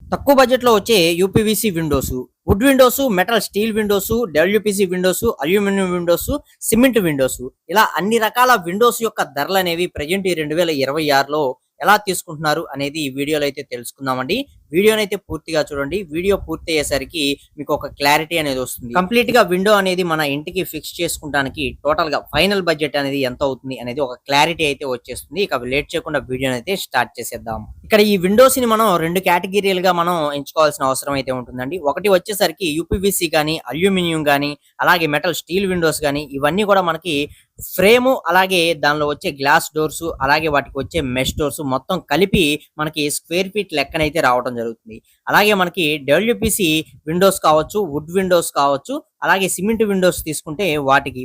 తక్కువ బడ్జెట్‌లో వచ్చే UPVC windows, wood windows, metal steel windows, WPC windows, aluminium windows, cement windows ఇలా అన్ని రకాల విండోస్ యొక్క ధరలనేవి ప్రెజెంట్ ఈ 2026లో ఎలా తీసుకుంటున్నారు అనేది ఈ వీడియోలో అయితే తెలుసుకుందామండి. వీడియోనైతే పూర్తిగా చూడండి. వీడియో పూర్తయ్యేసరికి మీకు ఒక క్లారిటీ అనేది వస్తుంది. కంప్లీట్‌గా విండో అనేది మన ఇంటికి ఫిక్స్ చేసుకుంటానికి టోటల్‌గా ఫైనల్ బడ్జెట్ అనేది ఎంత అవుతుంది అనేది ఒక క్లారిటీ అయితే వచ్చేస్తుంది. ఇక లేట్ చేయకుండా వీడియోనైతే స్టార్ట్ చేసేద్దాం. ఇక్కడ ఈ విండోస్‌ని మనం 2 కేటగిరీలుగా మనం ఎంచుకోవాల్సిన అవసరం అయితే ఉంటుందండి. ఒకటి వచ్చేసరికి యూపీవీసీ గాని, అల్యూమినియం గాని, అలాగే మెటల్ స్టీల్ విండోస్ గాని ఇవన్నీ కూడా మనకి ఫ్రేము అలాగే దానిలో వచ్చే గ్లాస్ డోర్స్ అలాగే వాటికి వచ్చే మెష్ డోర్స్ మొత్తం కలిపి మనకి స్క్వేర్ ఫీట్ లెక్కనైతే రావడం జరుగుతుంది. అలాగే మనకి డబ్ల్యూపీసీ విండోస్ కావచ్చు, వుడ్ విండోస్ కావచ్చు, అలాగే సిమెంట్ విండోస్ తీసుకుంటే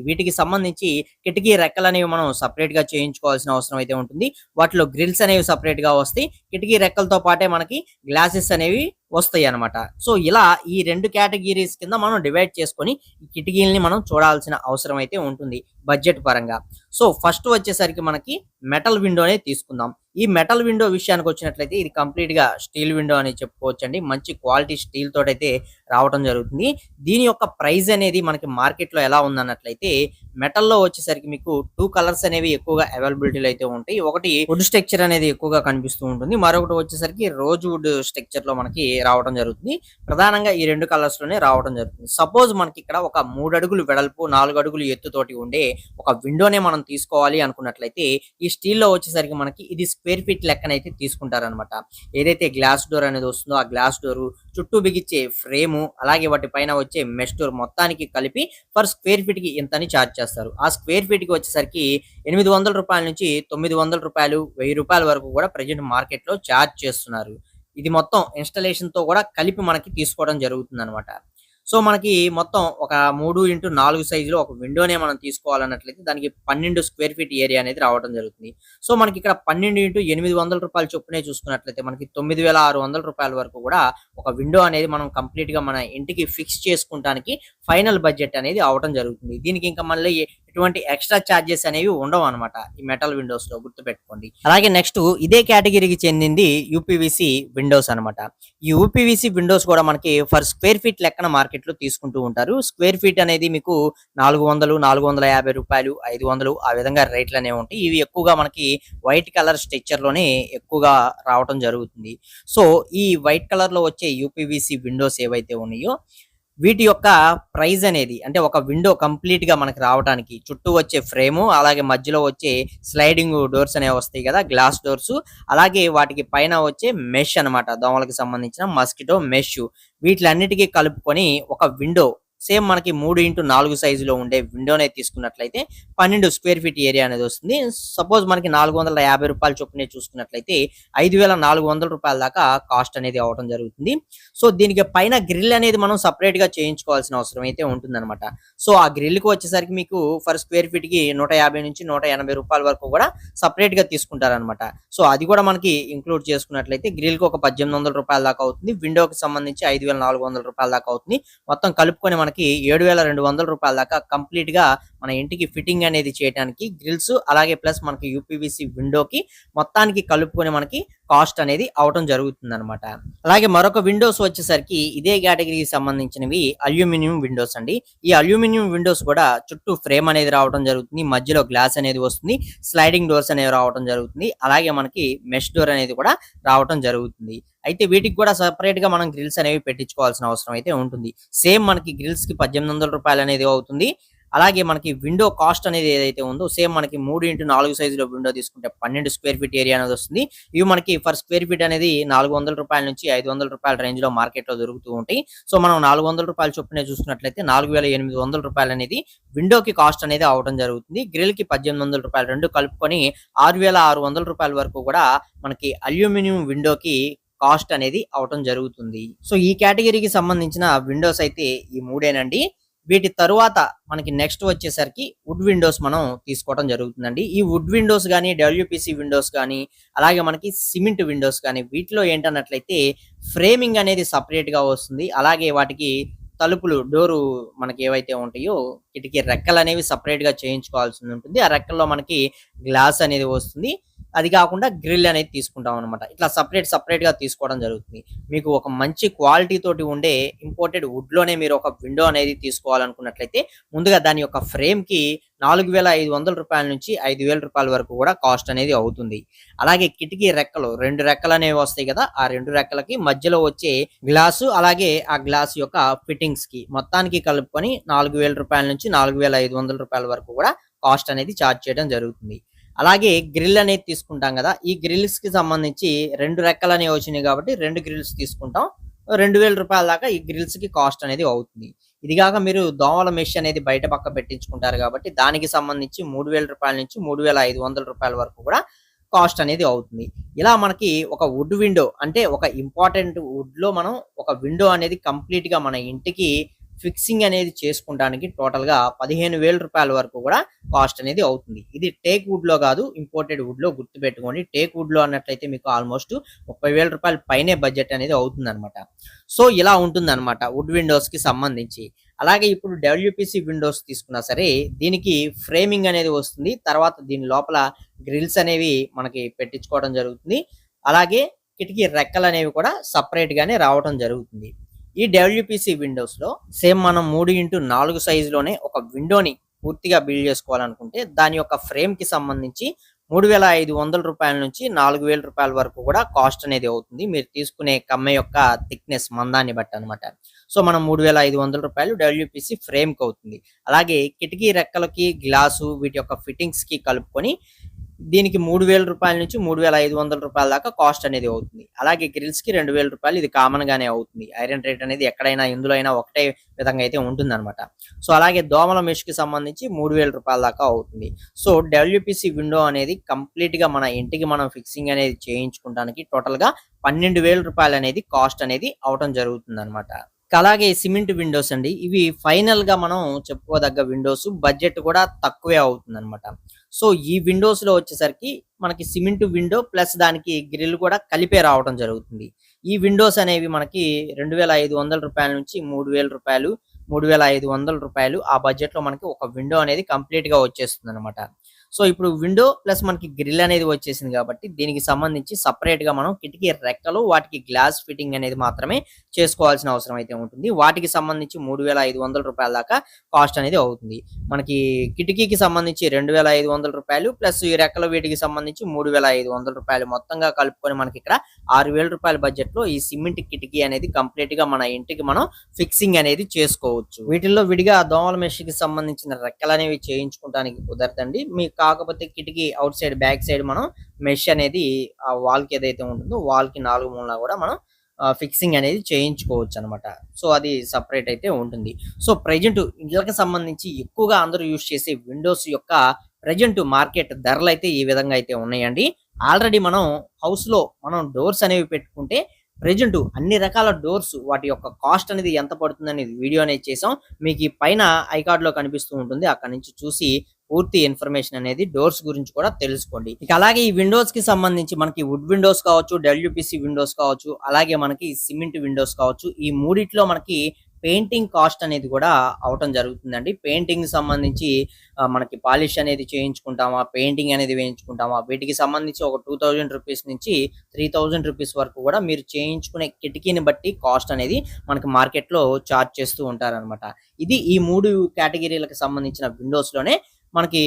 వీటికి సంబంధించి కిటికీ రెక్కలనేవి మనం సెపరేట్‌గా చేయించుకోవాల్సిన అవసరం అయితే ఉంటుంది. వాటిలో గ్రిల్స్ అనేవి సెపరేట్‌గా వస్తాయి. కిటికీ రెక్కలతో పాటే మనకి గ్లాసెస్ అనేవి వస్తాయన్నమాట. సో, ఇలా ఈ 2 కేటగిరీస్ కింద మనం డివైడ్ చేసుకొని ఈ కిటికీలని మనం చూడాల్సిన అవసరం అయితే ఉంటుంది బడ్జెట్ పరంగా. సో, ఫస్ట్ వచ్చేసరికి మనకి మెటల్ విండోనే తీసుకుందాం. ఈ మెటల్ విండో విషయానికి వచ్చినట్లయితే ఇది కంప్లీట్‌గా స్టీల్ విండో అని చెప్పుకోవచ్చండి. మంచి క్వాలిటీ స్టీల్ తోటైతే రావటం జరుగుతుంది. దీని యొక్క ప్రైస్ అనేది మనకి మార్కెట్‌లో ఎలా ఉందన్నట్లయితే మెటల్‌లో వచ్చేసరికి మీకు 2 కలర్స్ అనేవి ఎక్కువగా అవైలబిలిటీలో అయితే ఉంటాయి. ఒకటి వుడ్ స్ట్రక్చర్ అనేది ఎక్కువగా కనిపిస్తూ ఉంటుంది. మరొకటి వచ్చేసరికి రోజ్ వుడ్ స్ట్రక్చర్‌లో మనకి రావడం జరుగుతుంది. ప్రధానంగా ఈ 2 కలర్స్ లోనే రావడం జరుగుతుంది. సపోజ్ మనకి ఇక్కడ ఒక 3 అడుగులు వెడల్పు, 4 అడుగులు ఎత్తుతోటి ఉండే ఒక విండోనే మనం తీసుకోవాలి అనుకున్నట్లయితే ఈ స్టీల్‌లో వచ్చేసరికి మనకి ఇది స్క్వేర్ ఫీట్ లెక్కనైతే తీసుకుంటారనమాట. ఏదైతే గ్లాస్ డోర్ అనేది వస్తుందో ఆ గ్లాస్ డోరు చుట్టూ బిగించే ఫ్రేము అలాగే వాటి పైన వచ్చే మెష్ డోర్ మొత్తానికి కలిపి పర్ స్క్వేర్ ఫీట్ కి ఇంతని ఛార్జ్ చేస్తారు. ఆ స్క్వేర్ ఫీట్ కి వచ్చేసరికి రూ. 800 నుంచి రూ. 900, రూ. 1000 వరకు కూడా ప్రెజెంట్ మార్కెట్ లో ఛార్జ్ చేస్తున్నారు. ఇది మొత్తం ఇన్‌స్టాలేషన్‌తో కూడా కలిపి మనకి తీసుకోవడం జరుగుతుందనమాట. సో, మనకి మొత్తం ఒక 3x4 సైజులో ఒక విండోనే మనం తీసుకోవాలన్నట్లయితే దానికి 12 స్క్వేర్ ఫీట్ ఏరియా అనేది రావడం జరుగుతుంది. సో, మనకి ఇక్కడ 12x800 చొప్పునే చూసుకున్నట్లయితే మనకి రూ. 9,600 వరకు కూడా ఒక విండో అనేది మనం కంప్లీట్‌గా మన ఇంటికి ఫిక్స్ చేసుకుంటానికి ఫైనల్ బడ్జెట్ అనేది అవ్వడం జరుగుతుంది. దీనికి ఇంకా మళ్ళీ ఎటువంటి ఎక్స్‌ట్రా చార్జెస్ అనేవి ఉండవన్నమాట. ఈ మెటల్ విండోస్‌లో గుర్తుపెట్టుకోండి. అలాగే నెక్స్ట్ ఇదే కేటగిరీకి చెందింది యూపీవీసీ విండోస్ అన్నమాట. ఈ యూపీవీసీ విండోస్ కూడా మనకి పర్ స్క్వేర్ ఫీట్ లెక్కన మార్కెట్‌లో తీసుకుంటూ ఉంటారు. స్క్వేర్ ఫీట్ అనేది మీకు రూ. 400, రూ. 450, 500 ఆ విధంగా రేట్లనేవి ఉంటాయి. ఇవి ఎక్కువగా మనకి వైట్ కలర్ స్ట్రక్చర్‌లోనే ఎక్కువగా రావటం జరుగుతుంది. సో, ఈ వైట్ కలర్‌లో వచ్చే యూపీవీసీ విండోస్ ఏవైతే ఉన్నాయో వీటి యొక్క ప్రైస్ అనేది అంటే ఒక విండో కంప్లీట్‌గా మనకి రావటానికి చుట్టూ వచ్చే ఫ్రేము, అలాగే మధ్యలో వచ్చే స్లైడింగ్ డోర్స్ అనేవి వస్తాయి కదా! Glass doors. అలాగే వాటికి పైన వచ్చే మెష్ అన్నమాట. దోమలకు సంబంధించిన మస్కిటో మెష్. వీటిలన్నిటికి కలుపుకొని ఒక విండో సేమ్ మనకి 3x4 సైజులో ఉండే విండోనే తీసుకున్నట్లయితే 12 స్క్వేర్ ఫీట్ ఏరియా అనేది వస్తుంది. సపోజ్ మనకి రూ. 450 చొప్పునే చూసుకున్నట్లయితే రూ. 5,400 దాకా కాస్ట్ అనేది అవ్వడం జరుగుతుంది. సో, దీనికి పైన గ్రిల్ అనేది మనం సెపరేట్‌గా చేయించుకోవాల్సిన అవసరం అయితే ఉంటుందన్నమాట. సో, ఆ గ్రిల్‌కి వచ్చేసరికి మీకు పర్ స్క్వేర్ ఫీట్‌కి రూ. 150-180 వరకు కూడా సెపరేట్‌గా తీసుకుంటారనమాట. సో, అది కూడా మనకి ఇంక్లూడ్ చేసుకున్నట్లయితే గ్రిల్‌కి ఒక రూ. 1,800 దాకా అవుతుంది. విండోకి సంబంధించి రూ. 5,400 దాకా అవుతుంది. మొత్తం కలుపుకొని మనకి రూ. 7,200 దాకా కంప్లీట్‌గా మన ఇంటికి ఫిట్టింగ్ అనేది చేయడానికి గ్రిల్స్ అలాగే ప్లస్ మనకి యూపీవీసీ విండోకి మొత్తానికి కలుపుకొని మనకి కాస్ట్ అనేది అవ్వటం జరుగుతుందన్నమాట. అలాగే మరొక విండోస్ వచ్చేసరికి ఇదే కేటగిరీకి సంబంధించినవి అల్యూమినియం విండోస్ అండి. ఈ అల్యూమినియం విండోస్ కూడా చుట్టూ ఫ్రేమ్ అనేది రావడం జరుగుతుంది. మధ్యలో గ్లాస్ అనేది వస్తుంది. స్లైడింగ్ డోర్స్ అనేవి రావడం జరుగుతుంది. అలాగే మనకి మెష్ డోర్ అనేది కూడా రావటం జరుగుతుంది. అయితే వీటికి కూడా సెపరేట్‌గా మనం గ్రిల్స్ అనేవి పెట్టించుకోవాల్సిన అవసరం అయితే ఉంటుంది. సేమ్ మనకి గ్రిల్స్‌కి రూ. 1,800 అనేది అవుతుంది. అలాగే మనకి విండో కాస్ట్ అనేది ఏదైతే ఉందో సేమ్ మనకి 3x4 సైజులో విండో తీసుకుంటే 12 స్క్వేర్ ఫీట్ ఏరియా అనేది వస్తుంది. ఇవి మనకి పర్ స్క్వేర్ ఫీట్ అనేది రూ. 400 నుంచి రూ. 500 రేంజ్‌లో మార్కెట్‌లో దొరుకుతూ ఉంటాయి. సో, మనం రూ. 400 చొప్పునే చూసుకున్నట్లయితే రూ. 4,800 అనేది విండోకి కాస్ట్ అనేది అవ్వడం జరుగుతుంది. గ్రిల్‌కి రూ. 1,800 రెండు కలుపుకొని రూ. 6,600 వరకు కూడా మనకి అల్యూమినియం విండోకి కాస్ట్ అనేది అవ్వటం జరుగుతుంది. సో, ఈ కేటగిరీకి సంబంధించిన విండోస్ అయితే ఈ మూడేనండి. వీటి తరువాత మనకి నెక్స్ట్ వచ్చేసరికి వుడ్ విండోస్ మనం తీసుకోవడం జరుగుతుందండి. ఈ వుడ్ విండోస్ గాని, డబ్ల్యూపీసీ విండోస్ గాని, అలాగే మనకి సిమెంట్ విండోస్ గాని వీటిలో ఏంటన్నట్లయితే ఫ్రేమింగ్ అనేది సెపరేట్‌గా వస్తుంది. అలాగే వాటికి తలుపులు డోరు మనకి ఏవైతే ఉంటాయో కిటికీ రెక్కలనేవి సెపరేట్‌గా చేయించుకోవాల్సి ఉంటుంది. ఆ రెక్కల్లో మనకి గ్లాస్ అనేది వస్తుంది. అది కాకుండా గ్రిల్ అనేది తీసుకుంటాం అనమాట. ఇట్లా సెపరేట్‌గా తీసుకోవడం జరుగుతుంది. మీకు ఒక మంచి క్వాలిటీ తోటి ఉండే ఇంపోర్టెడ్ వుడ్‌లోనే మీరు ఒక విండో అనేది తీసుకోవాలనుకున్నట్లయితే ముందుగా దాని యొక్క ఫ్రేమ్‌కి రూ. 4,500 నుంచి రూ. 5,000 వరకు కూడా కాస్ట్ అనేది అవుతుంది. అలాగే కిటికీ రెక్కలు 2 రెక్కలనేవి వస్తాయి కదా! ఆ 2 రెక్కలకి మధ్యలో వచ్చే గ్లాసు అలాగే ఆ గ్లాస్ యొక్క ఫిట్టింగ్స్‌కి మొత్తానికి కలుపుకొని రూ. 4,000 నుంచి రూ. 4,500 వరకు కూడా కాస్ట్ అనేది చార్జ్ చేయడం జరుగుతుంది. అలాగే గ్రిల్ అనేది తీసుకుంటాం కదా! ఈ గ్రిల్స్‌కి సంబంధించి 2 రెక్కలనేవి వచ్చినాయి కాబట్టి 2 గ్రిల్స్ తీసుకుంటాం. రూ. 2,000 దాకా ఈ గ్రిల్స్‌కి కాస్ట్ అనేది అవుతుంది. ఇది గాక మీరు దోమల మెష్ అనేది బయట పక్క పెట్టించుకుంటారు కాబట్టి దానికి సంబంధించి రూ. 3,000 నుంచి రూ. 3,500 వరకు కూడా కాస్ట్ అనేది అవుతుంది. ఇలా మనకి ఒక వుడ్ విండో అంటే ఒక ఇంపార్టెంట్ వుడ్‌లో మనం ఒక విండో అనేది కంప్లీట్‌గా మన ఇంటికి ఫిక్సింగ్ అనేది చేసుకుంటానికి టోటల్‌గా రూ. 15,000 వరకు కూడా కాస్ట్ అనేది అవుతుంది. ఇది టేక్ వుడ్‌లో కాదు ఇంపోర్టెడ్ వుడ్‌లో గుర్తుపెట్టుకోండి. టేక్ వుడ్‌లో అన్నట్లయితే మీకు ఆల్మోస్ట్ రూ. 30,000 పైనే బడ్జెట్ అనేది అవుతుందన్నమాట. సో, ఇలా ఉంటుందన్నమాట వుడ్ విండోస్‌కి సంబంధించి. అలాగే ఇప్పుడు డబ్ల్యూపీసీ విండోస్ తీసుకున్నా సరే దీనికి ఫ్రేమింగ్ అనేది వస్తుంది. తర్వాత దీని లోపల గ్రిల్స్ అనేవి మనకి పెట్టించుకోవడం జరుగుతుంది. అలాగే కిటికీ రెక్కలనేవి కూడా సెపరేట్‌గానే రావటం జరుగుతుంది. ఈ డబ్ల్యూపీసీ విండోస్‌లో సేమ్ మనం 3x4 సైజ్‌లోనే ఒక విండోని పూర్తిగా బిల్డ్ చేసుకోవాలనుకుంటే దాని యొక్క ఫ్రేమ్‌కి సంబంధించి రూ. 3,500 నుంచి రూ. 4,000 వరకు కూడా కాస్ట్ అనేది అవుతుంది. మీరు తీసుకునే కమ్మె యొక్క థిక్‌నెస్ మందాన్ని బట్టి అన్నమాట. సో, మనం రూ. 3,500 డబ్ల్యూపీసీ ఫ్రేమ్‌కి అవుతుంది. అలాగే కిటికీ రెక్కలకి, గ్లాసు వీటి యొక్క ఫిట్టింగ్స్‌కి కలుపుకొని దీనికి రూ. 3,000 నుంచి రూ. 3,500 దాకా కాస్ట్ అనేది అవుతుంది. అలాగే గ్రిల్స్‌కి రూ. 2,000 ఇది కామన్ గానే అవుతుంది. ఐరన్ రేట్ అనేది ఎక్కడైనా ఎందులో అయినా ఒకటే విధంగా అయితే ఉంటుందన్నమాట. సో, అలాగే దోమల మెష్‌కి సంబంధించి రూ. 3,000 దాకా అవుతుంది. సో, డబ్ల్యూపీసీ విండో అనేది కంప్లీట్‌గా మన ఇంటికి మనం ఫిక్సింగ్ అనేది చేయించుకోవడానికి టోటల్‌గా రూ. 12,000 అనేది కాస్ట్ అనేది అవ్వటం జరుగుతుందన్నమాట. అలాగే సిమెంట్ విండోస్ అండి. ఇవి ఫైనల్‌గా మనం చెప్పుకోదగ్గ విండోస్. బడ్జెట్ కూడా తక్కువే అవుతుందన్నమాట. సో, ఈ విండోస్‌లో వచ్చేసరికి మనకి సిమెంట్ విండో ప్లస్ దానికి గ్రిల్ కూడా కలిపే రావడం జరుగుతుంది. ఈ విండోస్ అనేవి మనకి రూ. 2,500 నుంచి రూ. 3,000, రూ. 3,500 ఆ బడ్జెట్‌లో మనకి ఒక విండో అనేది కంప్లీట్‌గా వచ్చేస్తుందన్నమాట. సో, ఇప్పుడు విండో ప్లస్ మనకి గ్రిల్ అనేది వచ్చేసింది కాబట్టి దీనికి సంబంధించి సెపరేట్‌గా మనం కిటికీ రెక్కలు, వాటికి గ్లాస్ ఫిట్టింగ్ అనేది మాత్రమే చేసుకోవాల్సిన అవసరం అయితే ఉంటుంది. వాటికి సంబంధించి రూ. 3,500 దాకా కాస్ట్ అనేది అవుతుంది. మనకి కిటికీకి సంబంధించి రూ. 2,500 ప్లస్ ఈ రెక్కల వీటికి సంబంధించి రూ. 3,500 మొత్తంగా కలుపుకొని మనకి ఇక్కడ రూ. 6,000 బడ్జెట్‌లో ఈ సిమెంట్ కిటికీ అనేది కంప్లీట్‌గా మన ఇంటికి మనం ఫిక్సింగ్ అనేది చేసుకోవచ్చు. వీటిల్లో విడిగా దోమల మెష్‌కి సంబంధించిన రెక్కలనేవి చేయించుకోవడానికి కుదరదండి. మీకు కాకపోతే కిటికీ ఔట్ సైడ్ బ్యాక్ సైడ్ మనం మెష్ అనేది ఆ వాల్‌కి ఏదైతే ఉంటుందో వాల్‌కి 4 మూలలా కూడా మనం ఫిక్సింగ్ అనేది చేయించుకోవచ్చు అనమాట. సో, అది సెపరేట్ అయితే ఉంటుంది. సో, ప్రెజెంట్ ఇళ్ళకి సంబంధించి ఎక్కువగా అందరూ యూజ్ చేసే విండోస్ యొక్క ప్రెజెంట్ మార్కెట్ ధరలైతే ఈ విధంగా అయితే ఉన్నాయండి. ఆల్రెడీ మనం హౌస్‌లో మనం డోర్స్ అనేవి పెట్టుకుంటే ప్రెజెంట్ అన్ని రకాల డోర్స్ వాటి యొక్క కాస్ట్ అనేది ఎంత పడుతుందనేది వీడియో అనేది చేసాం. మీకు ఈ పైన ఐకార్డ్‌లో కనిపిస్తూ ఉంటుంది. అక్కడి నుంచి చూసి పూర్తి ఇన్ఫర్మేషన్ అనేది డోర్స్ గురించి కూడా తెలుసుకోండి. ఇక అలాగే ఈ విండోస్‌కి సంబంధించి మనకి వుడ్ విండోస్ కావచ్చు, డబ్ల్యూపీసీ విండోస్ కావచ్చు, అలాగే మనకి సిమెంట్ విండోస్ కావచ్చు. ఈ మూడిట్లో మనకి పెయింటింగ్ కాస్ట్ అనేది కూడా అవ్వటం జరుగుతుందండి. పెయింటింగ్‌కి సంబంధించి మనకి పాలిష్ అనేది చేయించుకుంటామా, పెయింటింగ్ అనేది వేయించుకుంటామా, వీటికి సంబంధించి ఒక రూ. 2,000 నుంచి రూ. 3,000 వరకు కూడా మీరు చేయించుకునే కిటికీని బట్టి కాస్ట్ అనేది మనకి మార్కెట్‌లో చార్జ్ చేస్తూ ఉంటారనమాట. ఇది ఈ 3 కేటగిరీలకు సంబంధించిన విండోస్‌లోనే మనకి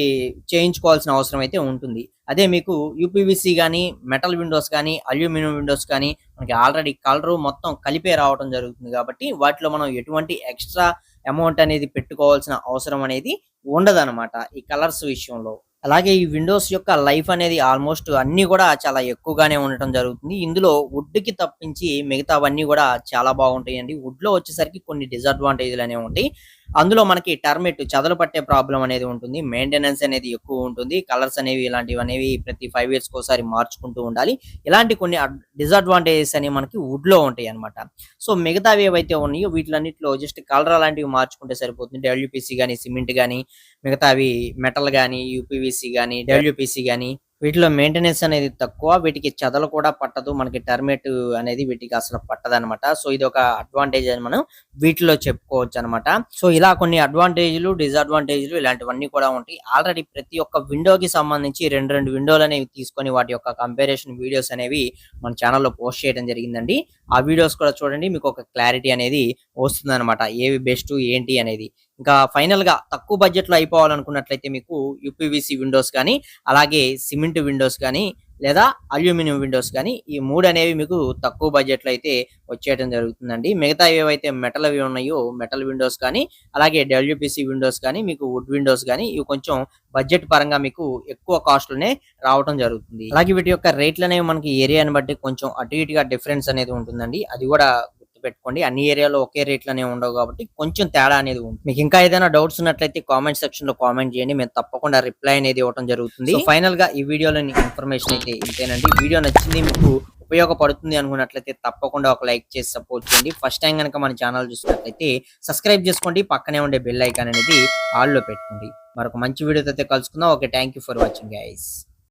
చేయించుకోవాల్సిన అవసరం అయితే ఉంటుంది. అదే మీకు యూపీవీసీ గానీ, మెటల్ విండోస్ గానీ, అల్యూమినియం విండోస్ కానీ మనకి ఆల్రెడీ కలరు మొత్తం కలిపే రావటం జరుగుతుంది కాబట్టి వాటిలో మనం ఎటువంటి ఎక్స్‌ట్రా అమౌంట్ అనేది పెట్టుకోవాల్సిన అవసరం అనేది ఉండదనమాట ఈ కలర్స్ విషయంలో. అలాగే ఈ విండోస్ యొక్క లైఫ్ అనేది ఆల్మోస్ట్ అన్నీ కూడా చాలా ఎక్కువగానే ఉండటం జరుగుతుంది. ఇందులో వుడ్‌కి తప్పించి మిగతావన్నీ కూడా చాలా బాగుంటాయండి. వుడ్‌లో వచ్చేసరికి కొన్ని డిసడ్వాంటేజ్‌లు అనేవి ఉంటాయి. అందులో మనకి టర్మిట్ చెదలు పట్టే ప్రాబ్లమ్ అనేది ఉంటుంది. మెయింటెనెన్స్ అనేది ఎక్కువ ఉంటుంది. కలర్స్ అనేవి ఇలాంటివనేవి ప్రతి 5 ఇయర్స్‌కోసారి మార్చుకుంటూ ఉండాలి. ఇలాంటి కొన్ని డిసడ్వాంటేజెస్ అనేవి మనకి వుడ్‌లో ఉంటాయన్నమాట. సో, మిగతావి ఏవైతే ఉన్నాయో వీటిలన్నిటిలో జస్ట్ కలర్ అలాంటివి మార్చుకుంటే సరిపోతుంది. డబ్ల్యూపీసీ గానీ, సిమెంట్ గానీ, మిగతావి మెటల్ గానీ, యూపీవీసీ గానీ, డబ్ల్యూపీసీ గానీ వీటిలో మెయింటెనెన్స్ అనేది తక్కువ. వీటికి చెదలు కూడా పట్టదు. మనకి టర్మేట్ అనేది వీటికి అసలు పట్టదనమాట. సో ఇది ఒక అడ్వాంటేజ్ అని మనం వీటిలో చెప్పుకోవచ్చనమాట. సో ఇలా కొన్ని అడ్వాంటేజ్‌లు, డిసడ్వాంటేజ్‌లు ఇలాంటివన్నీ కూడా ఉంటాయి. ఆల్రెడీ ప్రతి ఒక్క విండోకి సంబంధించి 2 విండోలనేవి తీసుకొని వాటి యొక్క కంపారిజన్ వీడియోస్ అనేవి మన ఛానెల్‌లో పోస్ట్ చేయడం జరిగిందండి. ఆ వీడియోస్ కూడా చూడండి. మీకు ఒక క్లారిటీ అనేది వస్తుందనమాట. ఏవి బెస్ట్ ఏంటి అనేది. ఇంకా ఫైనల్‌గా తక్కువ బడ్జెట్‌లో అయిపోవాలనుకున్నట్లయితే మీకు యూపీవీసీ విండోస్ గానీ, అలాగే సిమెంట్ విండోస్ గానీ, లేదా అల్యూమినియం విండోస్ గానీ, ఈ 3 అనేవి మీకు తక్కువ బడ్జెట్‌లో అయితే వచ్చేయడం జరుగుతుందండి. మిగతావి ఏవైతే మెటల్ అవి ఉన్నాయో, మెటల్ విండోస్ కానీ, అలాగే డబ్ల్యూపీసీ విండోస్ కానీ, మీకు వుడ్ విండోస్ గానీ, ఇవి కొంచెం బడ్జెట్ పరంగా మీకు ఎక్కువ కాస్ట్‌లోనే రావటం జరుగుతుంది. అలాగే వీటి యొక్క రేట్లనేవి మనకి ఏరియాని బట్టి కొంచెం అటు ఇటుగా డిఫరెన్స్ అనేది ఉంటుందండి. అది కూడా గుర్తుపెట్టుకోండి. అన్ని ఏరియాలో ఒకే రేట్లనే ఉండవు కాబట్టి కొంచెం తేడా అనేది ఉంటుంది. మీకు ఇంకా ఏదైనా డౌట్స్ ఉన్నట్లయితే కామెంట్ సెక్షన్ లో కామెంట్ చేయండి. మేము తప్పకుండా రిప్లై అనేది ఇవ్వడం జరుగుతుంది. ఫైనల్ గా ఈ వీడియోలోని ఇన్ఫర్మేషన్ అయితే ఇంతేనండి. వీడియో నచ్చింది, మీకు ఉపయోగపడుతుంది అనుకున్నట్లయితే తప్పకుండా ఒక లైక్ చేసి సపోర్ట్ చేయండి. ఫస్ట్ టైం కనుక మన ఛానల్ చూసినట్లయితే సబ్స్క్రైబ్ చేసుకోండి. పక్కనే ఉండే బెల్ ఐకాన్ అనేది ఆల్ లో పెట్టుకోండి. మరొక మంచి వీడియోతో అయితే కలుసుకుందాం. Okay, thank you for watching guys.